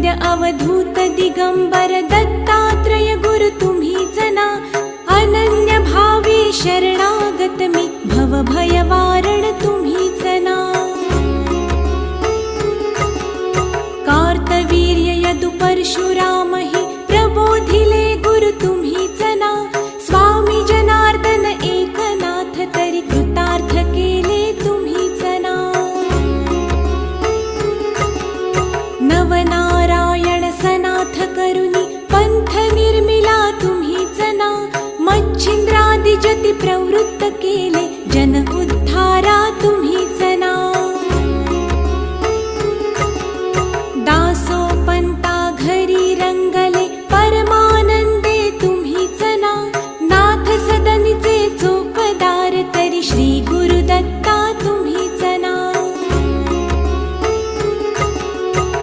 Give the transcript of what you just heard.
नित्य अवधूत दिगंबर दत्तात्रय गुरु तुम्हीच ना. अनन्य भावे शरणागत मी भव भय वारण तुम्हीच ना. कार्तवीर्य यदु परशुराम हि प्रबोधिले गुरु तुम्हीच ना. स्वामी जनार्दन एकनाथ तरी कृतार्थ केले तुम्हीच ना. नवनारायण सनाथ करुनी पंथ निर्मिला तुम्हीच ना. मच्छिंद्रादि जति प्रवृत्त केले जन उद्धारा तुम्ही